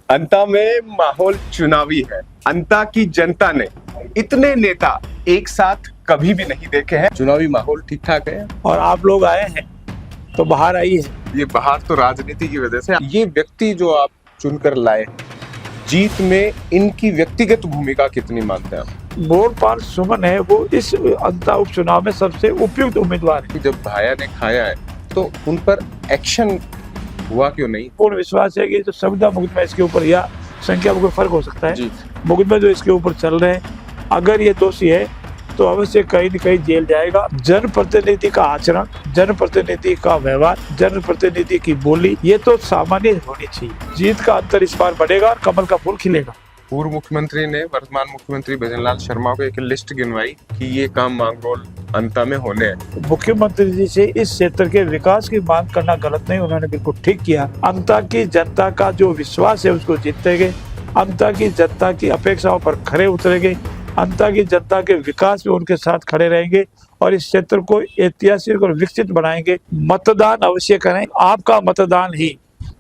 अंता में माहौल चुनावी है। अंता की जनता ने इतने नेता एक साथ कभी भी नहीं देखे हैं। चुनावी माहौल ठीक ठाक है और आप लोग आए हैं तो बाहर आई है। ये बाहर तो राजनीति की वजह से। ये व्यक्ति जो आप चुनकर लाए, जीत में इनकी व्यक्तिगत भूमिका कितनी मानते हैं आप? बोरपाल सुमन है, वो इस अंता उपचुनाव में सबसे उपयुक्त उम्मीदवार है। जब भाया ने खाया है तो उन पर एक्शन हुआ क्यों नहीं? पूर्ण विश्वास है कि जो संविदा मुकदमा इसके ऊपर या संख्या में कोई फर्क हो सकता है, जी। मुकदमे जो इसके ऊपर चल रहे हैं, अगर ये दोषी है तो अवश्य कहीं न कहीं जेल जाएगा। जनप्रतिनिधि का आचरण, जनप्रतिनिधि का व्यवहार, जनप्रतिनिधि की बोली, ये तो सामान्य होनी चाहिए। जीत का अंतर इस बार बढ़ेगा और कमल का फूल खिलेगा। पूर्व मुख्यमंत्री ने वर्तमान मुख्यमंत्री भजनलाल शर्मा को एक लिस्ट गिनवाई कि ये काम मांगरोल अंता में होने हैं। मुख्यमंत्री जी से इस क्षेत्र के विकास की मांग करना गलत नहीं, उन्होंने बिल्कुल ठीक किया। अंता की जनता का जो विश्वास है उसको जीतेंगे, अंता की जनता की अपेक्षाओं पर खरे उतरेंगे, अंता की जनता के विकास में उनके साथ खड़े रहेंगे और इस क्षेत्र को ऐतिहासिक और विकसित बनाएंगे। मतदान अवश्य करें, आपका मतदान ही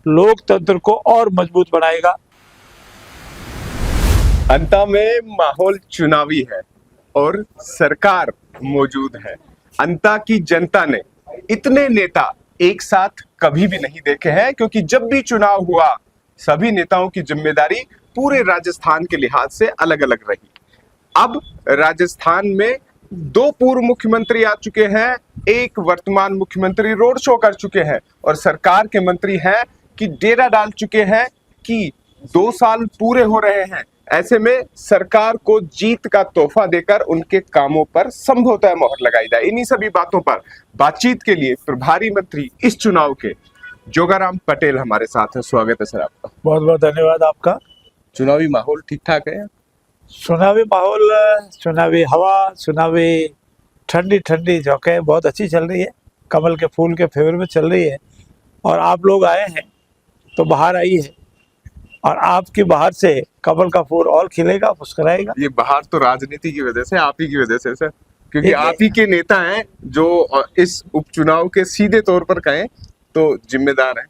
लोकतंत्र को और मजबूत बनाएगा। अंता में माहौल चुनावी है और सरकार मौजूद है। अंता की जनता ने इतने नेता एक साथ कभी भी नहीं देखे हैं, क्योंकि जब भी चुनाव हुआ सभी नेताओं की जिम्मेदारी पूरे राजस्थान के लिहाज से अलग अलग रही। अब राजस्थान में 2 पूर्व मुख्यमंत्री आ चुके हैं, एक वर्तमान मुख्यमंत्री रोड शो कर चुके हैं और सरकार के मंत्री हैं कि डेरा डाल चुके हैं कि 2 साल पूरे हो रहे हैं। ऐसे में सरकार को जीत का तोहफा देकर उनके कामों पर संभवतः मोहर लगाई जाए। इन्हीं सभी बातों पर बातचीत के लिए प्रभारी मंत्री इस चुनाव के जोगाराम पटेल हमारे साथ हैं। स्वागत है सर आपका। बहुत बहुत धन्यवाद आपका। चुनावी माहौल ठीक ठाक है? चुनावी माहौल, चुनावी हवा, चुनावी ठंडी ठंडी झोंकें बहुत अच्छी चल रही है, कमल के फूल के फेवर में चल रही है। और आप लोग आए हैं तो बाहर आई है और आपकी बाहर से कमल का फूल और खिलेगा, मुस्कुराएगा। ये बाहर तो राजनीति की वजह से, आप ही की वजह से सर, क्योंकि आप ही के नेता हैं जो इस उपचुनाव के सीधे तौर पर कहें तो जिम्मेदार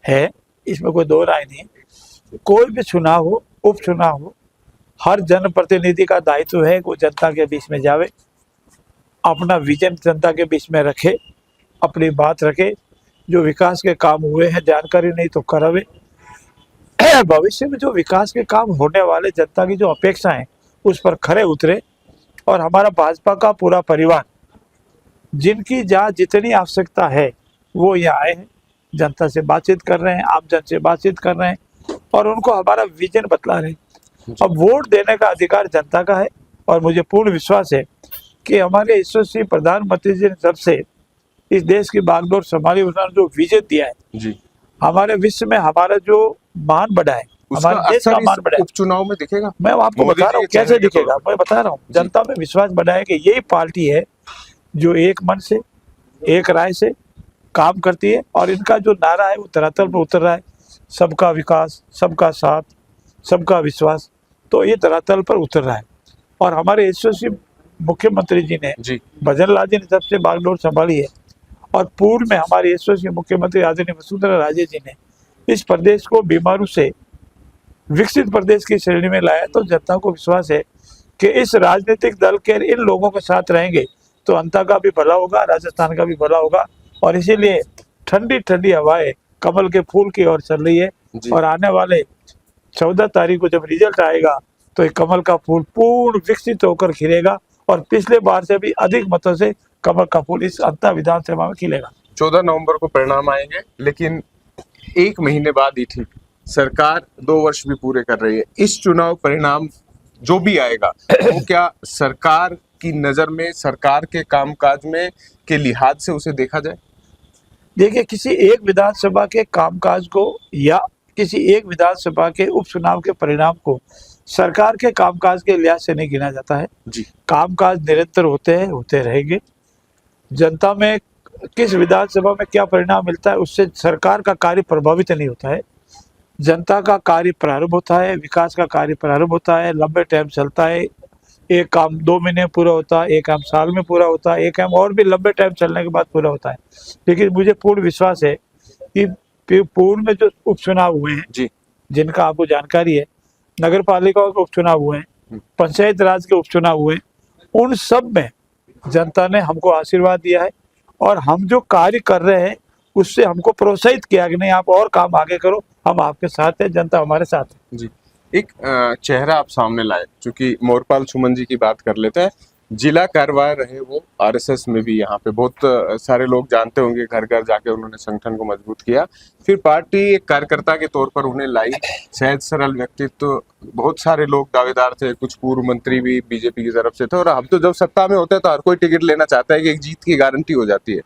है। इसमें कोई दो राय नहीं है। कोई भी चुनाव हो, उपचुनाव हो, हर जनप्रतिनिधि का दायित्व है कि वो जनता के बीच में जावे, अपना विजन जनता के बीच में रखे, अपनी बात रखे, जो विकास के काम हुए हैं जानकारी नहीं तो करावे, भविष्य में जो विकास के काम होने वाले जनता की जो अपेक्षा है उस पर खरे उतरे। और हमारा भाजपा का पूरा परिवार, जिनकी जहाँ जितनी आवश्यकता है वो यहाँ आए हैं, जनता से बातचीत कर रहे हैं, आप जन से बातचीत कर रहे हैं और उनको हमारा विजन बतला रहे हैं। अब वोट देने का अधिकार जनता का है और मुझे पूर्ण विश्वास है कि हमारे यशस्वी प्रधानमंत्री जी ने जब से इस देश की बागडोर संभाली, उन्होंने जो विजन दिया है जी, हमारे विश्व में हमारा जो मान बढ़ा है, हमारे देश का मान बढ़ा है, उपचुनाव में दिखेगा। मैं आपको बता रहा हूँ कैसे दिखेगा, मैं बता रहा हूँ। जनता में विश्वास बढ़ा है कि यही पार्टी है जो एक मन से, एक राय से काम करती है और इनका जो नारा है वो धरातल पर उतर रहा है, सबका विकास, सबका साथ, सबका विश्वास। तो ये धरातल पर उतर रहा है और हमारे यशस्वी मुख्यमंत्री जी ने, भजनलाल जी ने जब से बागडोर संभाली है और पूर्व में हमारे यशस्वी मुख्यमंत्री आदरणीय वसुंधरा राजे जी ने इस प्रदेश को बीमारू से विकसित प्रदेश की श्रेणी में लाया, तो जनता को विश्वास है कि इस राजनीतिक दल के इन लोगों के साथ रहेंगे तो अंता का भी भला होगा, राजस्थान का भी भला होगा। और इसीलिए ठंडी ठंडी हवाएं कमल के फूल की ओर चल रही है और आने वाले 14 तारीख को जब रिजल्ट आएगा तो एक कमल का फूल पूर्ण विकसित होकर खिलेगा और पिछले बार से भी अधिक मतों से कमल का फूल इस अंता विधानसभा में खिलेगा। 14 नवंबर को परिणाम आएंगे, लेकिन 1 महीने बाद ही ठीक, सरकार 2 वर्ष भी पूरे कर रही है। इस चुनाव परिणाम जो भी आएगा वो क्या सरकार की नजर में, सरकार के कामकाज में के लिहाज से उसे देखा जाए? देखिए, किसी एक विधानसभा के कामकाज को या किसी एक विधानसभा के उपचुनाव के परिणाम को सरकार के कामकाज के लिहाज से नहीं गिना जाता है जी। कामकाज निरंतर होते हैं, होते रहेंगे। जनता में किस विधानसभा में क्या परिणाम मिलता है उससे सरकार का कार्य प्रभावित नहीं होता है। जनता का कार्य प्रारंभ होता है, विकास का कार्य प्रारंभ होता है, लंबे टाइम चलता है। एक काम 2 महीने पूरा होता है, एक काम साल में पूरा होता है, एक काम और भी लंबे टाइम चलने के बाद पूरा होता है। लेकिन मुझे पूर्ण विश्वास है कि पूर्व में जो उपचुनाव हुए हैं जी, जिनका आपको जानकारी है, नगर पालिका के उपचुनाव हुए हैं, पंचायत राज के उपचुनाव हुए, उन सब में जनता ने हमको आशीर्वाद दिया है और हम जो कार्य कर रहे हैं उससे हमको प्रोत्साहित किया कि नहीं आप और काम आगे करो, हम आपके साथ हैं, जनता हमारे साथ है। जी, एक चेहरा आप सामने लाए, चूंकि मोरपाल सुमन जी की बात कर लेते हैं। जिला कार्यवाह रहे वो आरएसएस में भी, यहाँ पे बहुत सारे लोग जानते होंगे, घर घर जाके उन्होंने संगठन को मजबूत किया। फिर पार्टी एक कार्यकर्ता के तौर पर उन्हें लाई, सहज सरल व्यक्तित्व, तो बहुत सारे लोग दावेदार थे, कुछ पूर्व मंत्री भी बीजेपी की तरफ से थे। और अब तो जब सत्ता में होते हैं तो हर कोई टिकट लेना चाहता है कि एक जीत की गारंटी हो जाती है।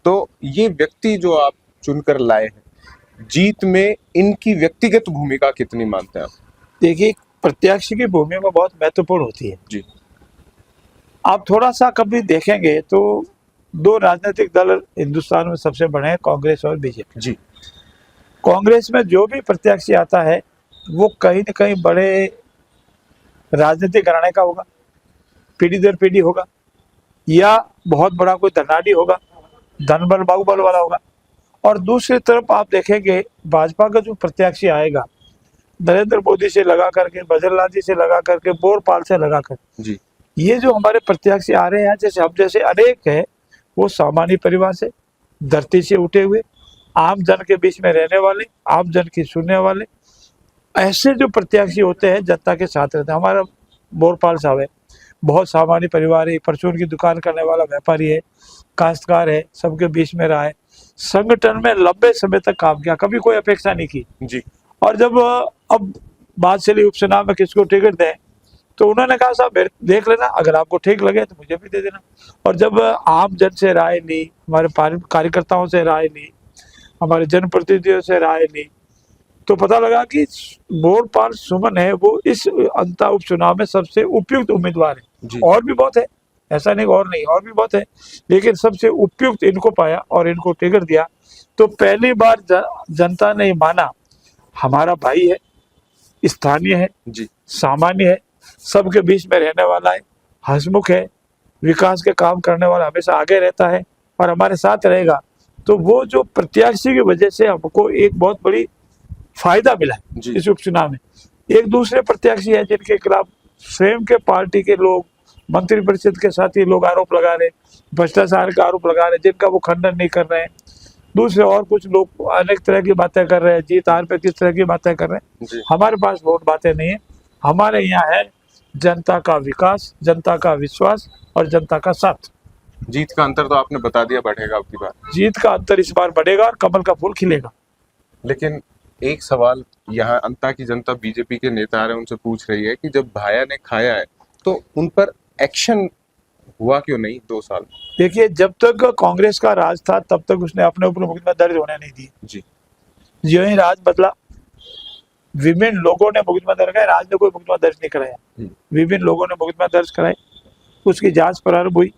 तो ये व्यक्ति जो आप चुनकर लाए हैं, जीत में इनकी व्यक्तिगत भूमिका कितनी मानते हैं आप? देखिए, प्रत्याशी की भूमिका बहुत महत्वपूर्ण होती है जी। आप थोड़ा सा कभी देखेंगे तो दो राजनीतिक दल हिंदुस्तान में सबसे बड़े हैं, कांग्रेस और बीजेपी। जी। कांग्रेस में जो भी प्रत्याशी आता है वो कहीं न कहीं बड़े राजनीतिक घराने का होगा, पीढ़ी दर पीढ़ी होगा, या बहुत बड़ा कोई धनाढ़ी होगा, धनबल बाहुबल वाला होगा। और दूसरी तरफ आप देखेंगे भाजपा का जो प्रत्याशी आएगा, नरेंद्र मोदी से लगा करके, बजरलाल जी से लगा करके, बोरपाल से लगा कर, जी। ये जो हमारे प्रत्याशी आ रहे हैं, जैसे हम जैसे अनेक है, वो सामान्य परिवार से, धरती से उठे हुए, आम जन के बीच में रहने वाले, आम जन की सुनने वाले, ऐसे जो प्रत्याशी होते हैं जनता के साथ रहते हैं। हमारा बोरपाल साहब है, बहुत सामान्य परिवार है, परचून की दुकान करने वाला व्यापारी है, काश्तकार है, सबके बीच में रहा है, संगठन में लंबे समय तक काम किया, कभी कोई अपेक्षा नहीं की। जी। और जब अब बात चली उपचुनाव में किसको टिकट दें, तो उन्होंने कहा साहब देख लेना, अगर आपको ठीक लगे तो मुझे भी दे देना। और जब आम जन से राय ली, हमारे कार्यकर्ताओं से राय ली, हमारे जनप्रतिनिधियों से राय ली, तो पता लगा कि बोरपाल सुमन है वो इस अंता उपचुनाव में सबसे उपयुक्त उम्मीदवार है। और भी बहुत है, ऐसा नहीं और नहीं, और भी बहुत है, लेकिन सबसे उपयुक्त इनको पाया और इनको टिकट दिया। तो पहली बार जनता ने माना हमारा भाई है, स्थानीय है, सामान्य है, सबके बीच में रहने वाला है, हंसमुख है, विकास के काम करने वाला, हमेशा आगे रहता है और हमारे साथ रहेगा। तो वो जो प्रत्याशी की वजह से हमको एक बहुत बड़ी फायदा मिला है इस उपचुनाव में। एक दूसरे प्रत्याशी है जिनके खिलाफ स्वयं के पार्टी के लोग, मंत्री परिषद के साथी लोग आरोप लगा रहे, भ्रष्टाचार का आरोप लगा रहे, जिनका वो खंडन नहीं कर रहे हैं। दूसरे और कुछ लोग अनेक तरह की बातें कर रहे हैं, जीत हार पे किस तरह की बातें कर रहे हैं। हमारे पास बहुत बातें नहीं है, हमारे यहाँ है जनता का विकास, जनता का विश्वास और जनता का साथ। जीत का अंतर तो आपने बता दिया बढ़ेगा आपकी बात। जीत का अंतर इस बार बढ़ेगा और कमल का फूल खिलेगा। लेकिन एक सवाल यहाँ अंता की जनता बीजेपी के नेता आ रहे हैं, उनसे पूछ रही है कि जब भाया ने खाया है तो उन पर एक्शन हुआ क्यों नहीं 2 साल? देखिए, जब तक कांग्रेस का राज था तब तक उसने अपने ऊपर मुकदमा दर्ज होने नहीं दी। जी। जो ही राज बदला, विभिन्न लोगों ने मुकदमा दर्ज कराया, राज ने कोई मुकदमा दर्ज नहीं कराया, विभिन्न लोगों ने मुकदमा दर्ज कराए, उसकी जांच प्रारंभ हुई,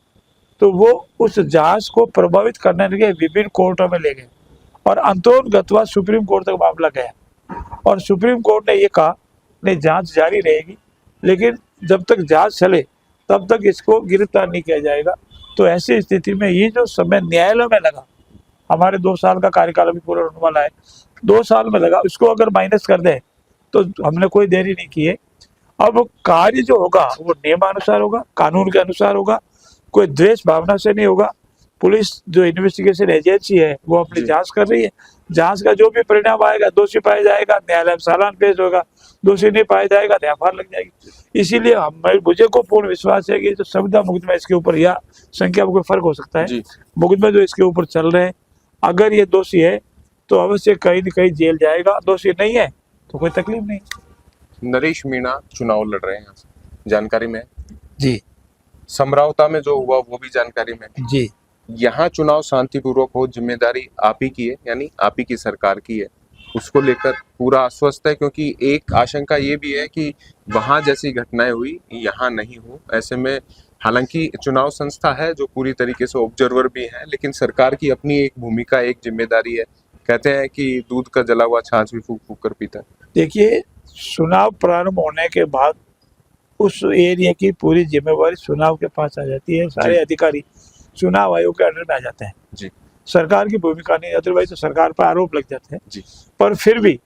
तो वो उस जांच को प्रभावित करने लगे, विभिन्न कोर्टों में ले गए और अंतोगत्वा सुप्रीम कोर्ट तक मामला गया। और सुप्रीम कोर्ट ने ये कहा नहीं, जांच जारी रहेगी, लेकिन जब तक जांच चले तब तक इसको गिरफ्तार नहीं किया जाएगा। तो ऐसी स्थिति में ये जो समय न्यायालय में लगा, हमारे 2 साल का कार्यकाल अभी पूरा होने वाला है, 2 साल में लगा, उसको अगर माइनस कर दे तो हमने कोई देरी नहीं की है। अब कार्य जो होगा वो नियमानुसार होगा, कानून के अनुसार होगा, कोई द्वेष भावना से नहीं होगा। पुलिस जो इन्वेस्टिगेशन एजेंसी है वो अपनी जांच कर रही है, जांच का जो भी परिणाम आएगा, दोषी पाया जाएगा न्यायालय में चालान पेश होगा, दोषी नहीं पाया जाएगा न्यायफार लग जाएगी। इसीलिए मुझे को पूर्ण विश्वास है कि जो संविदा मुकदमा इसके ऊपर या संख्या में कोई फर्क हो सकता है, मुकदमा जो इसके ऊपर चल रहे हैं, अगर ये दोषी है तो अवश्य कहीं न कहीं जेल जाएगा, दोषी नहीं है तो कोई तकलीफ नहीं। नरेश मीणा चुनाव लड़ रहे हैं यहाँ से, जानकारी में जी। समरावता में जो हुआ वो भी जानकारी में जी। यहाँ चुनाव शांतिपूर्वक हो, जिम्मेदारी आप ही की है, यानी आप ही की सरकार की है, उसको लेकर पूरा आश्वस्त है? क्योंकि एक आशंका ये भी है कि वहां जैसी घटनाएं हुई यहाँ नहीं हो। ऐसे में हालांकि चुनाव संस्था है जो पूरी तरीके से ऑब्जर्वर भी है, लेकिन सरकार की अपनी एक भूमिका, एक जिम्मेदारी है। कहते हैं कि दूध का जला हुआ छाछ भी फूक फूक कर पीता है। देखिए, चुनाव प्रारंभ होने के बाद उस एरिया की पूरी जिम्मेवारी चुनाव के पास आ जाती है, सारे अधिकारी चुनाव आयोग के अंडर में आ जाते हैं जी। सरकार की भूमिका नहीं, अदरवाइज तो सरकार पर आरोप लग जाते हैं जी। पर फिर भी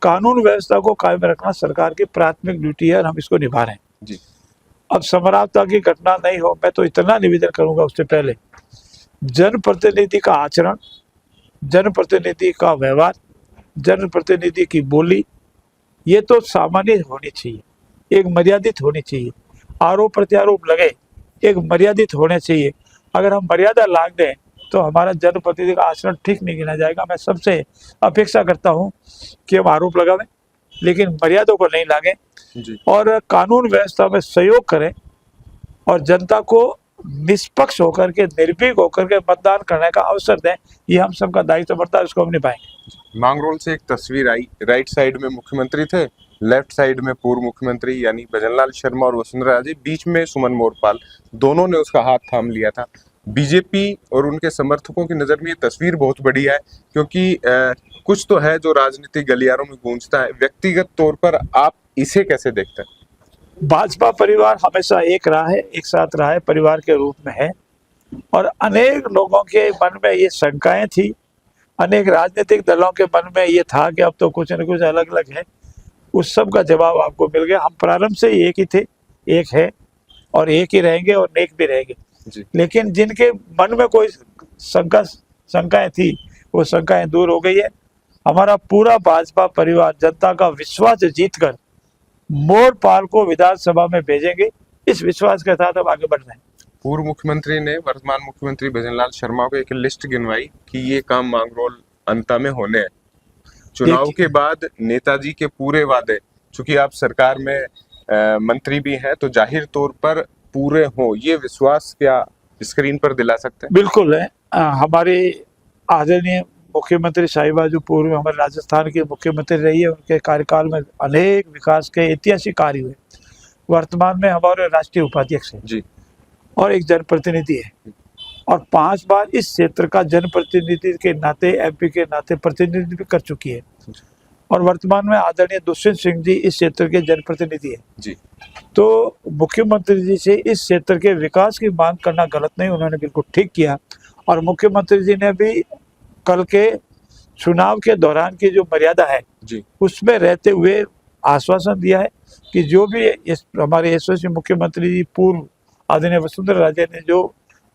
कानून व्यवस्था को कायम रखना सरकार की प्राथमिक ड्यूटी है और हम इसको निभा रहे हैं जी। अब समरावता की घटना नहीं हो, मैं तो इतना निवेदन करूंगा उससे पहले जनप्रतिनिधि का आचरण, जनप्रतिनिधि का व्यवहार, जनप्रतिनिधि की बोली ये तो सामान्य होनी चाहिए, एक मर्यादित होनी चाहिए। आरोप प्रत्यारोप लगे, एक मर्यादित होने चाहिए। अगर हम मर्यादा लांग दें तो हमारा जनप्रतिनिधि का आचरण ठीक नहीं गिना जाएगा। मैं सबसे अपेक्षा करता हूं कि हम आरोप लगावें लेकिन मर्यादा को नहीं लागे और कानून व्यवस्था में सहयोग करें और जनता को निष्पक्ष होकर के, निर्भीक होकर के मतदान करने का अवसर दें। ये हम सबका दायित्व बढ़ता है, उसको हम निभाएंगे। मांगरोल से एक तस्वीर आई, राइट साइड में मुख्यमंत्री थे, लेफ्ट साइड में पूर्व मुख्यमंत्री यानी भजनलाल शर्मा और वसुंधरा राजे, बीच में सुमन मोरपाल, दोनों ने उसका हाथ थाम लिया था। बीजेपी और उनके समर्थकों की नजर में ये तस्वीर बहुत बढ़िया है क्योंकि कुछ तो है जो राजनीतिक गलियारों में गूंजता है। व्यक्तिगत तौर पर आप इसे कैसे देखते हैं? भाजपा परिवार हमेशा एक रहा है, एक साथ रहा है, परिवार के रूप में है और अनेक लोगों के मन में ये शंकाएं थी, अनेक राजनीतिक दलों के मन में ये था कि अब तो कुछ न कुछ अलग अलग है। उस सब का जवाब आपको मिल गया। हम प्रारंभ से एक ही थे, एक है और एक ही रहेंगे और नेक भी रहेंगे जी। लेकिन जिनके मन में कोई शंकाएं थी वो शंकाएं दूर हो गई है। हमारा पूरा भाजपा परिवार जनता का विश्वास जीतकर मोरपाल को विधानसभा में भेजेंगे, इस विश्वास के साथ हम आगे बढ़ रहे हैं। पूर्व मुख्यमंत्री ने वर्तमान मुख्यमंत्री भजनलाल शर्मा को एक लिस्ट गिनवाई कि ये काम मांगरोल अंता में होने हैं। चुनाव के बाद नेताजी के पूरे वादे, चूंकि आप सरकार में मंत्री भी हैं, तो जाहिर तौर पर पूरे हो, ये विश्वास क्या स्क्रीन पर दिला सकते हैं? बिल्कुल है। हमारे आदरणीय मुख्यमंत्री साहिबा जो पूर्व हमारे राजस्थान के मुख्यमंत्री रही है, उनके कार्यकाल में अनेक विकास के ऐतिहासिक कार्य हुए। वर्तमान में हमारे राष्ट्रीय उपाध्यक्ष हैं जी और एक जनप्रतिनिधि है और 5 बार इस क्षेत्र का जनप्रतिनिधि के नाते, एमपी के नाते प्रतिनिधित्व भी कर चुकी है और वर्तमान में आदरणीय दुष्यंत सिंह जी इस क्षेत्र के जनप्रतिनिधि है जी। तो मुख्यमंत्री जी से इस क्षेत्र के विकास की मांग करना गलत नहीं, उन्होंने बिल्कुल ठीक किया। और मुख्यमंत्री जी ने भी कल के चुनाव के दौरान की जो मर्यादा है जी उसमें रहते हुए आश्वासन दिया है कि जो भी हमारे यशस्वी मुख्यमंत्री जी पूर्व आदरणीय वसुंधरा राजे ने जो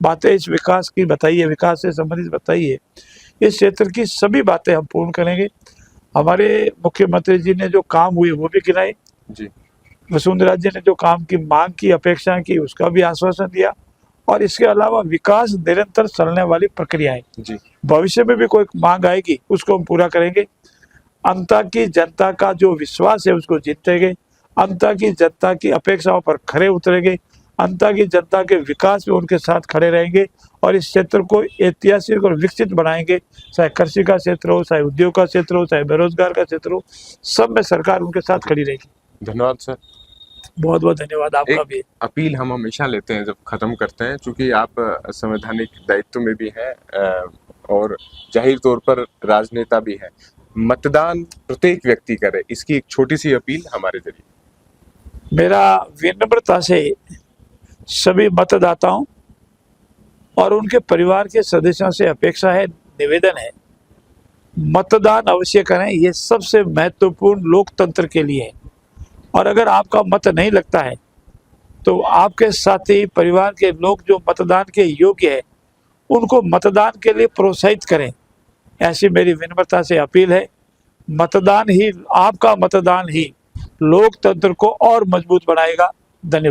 बातें इस विकास की बताई है, विकास से संबंधित बताई है, इस क्षेत्र की सभी बातें हम पूर्ण करेंगे। हमारे मुख्यमंत्री जी ने जो काम हुए वो भी गिनाए जी। वसुंधरा जी ने जो काम की मांग की, अपेक्षा की, उसका भी आश्वासन दिया और इसके अलावा विकास निरंतर चलने वाली प्रक्रिया है जी। भविष्य में भी कोई मांग आएगी उसको हम पूरा करेंगे। अंता की जनता का जो विश्वास है उसको जीतेंगे, अंता की जनता की अपेक्षाओं पर खरे उतरेंगे, अंता की जनता के विकास में उनके साथ खड़े रहेंगे और इस क्षेत्र को ऐतिहासिक और विकसित बनाएंगे। चाहे कृषि का क्षेत्र हो, चाहे उद्योग का क्षेत्र हो, चाहे बेरोजगार का क्षेत्र हो, सब में सरकार उनके साथ खड़ी रहेगी। धन्यवाद सर। बहुत बहुत धन्यवाद आपका भी। अपील हम हमेशा लेते हैं जब खत्म करते हैं, क्योंकि आप संवैधानिक दायित्व में भी हैं और जाहिर तौर पर राजनेता भी हैं। मतदान प्रत्येक व्यक्ति करे, इसकी एक छोटी सी अपील हमारे जरिए। मेरा विनम्रता से सभी मतदाताओं और उनके परिवार के सदस्यों से अपेक्षा है, निवेदन है, मतदान अवश्य करें। ये सबसे महत्वपूर्ण लोकतंत्र के लिए है और अगर आपका मत नहीं लगता है तो आपके साथी परिवार के लोग जो मतदान के योग्य है उनको मतदान के लिए प्रोत्साहित करें, ऐसी मेरी विनम्रता से अपील है। मतदान ही, आपका मतदान ही लोकतंत्र को और मजबूत बनाएगा। धन्यवाद।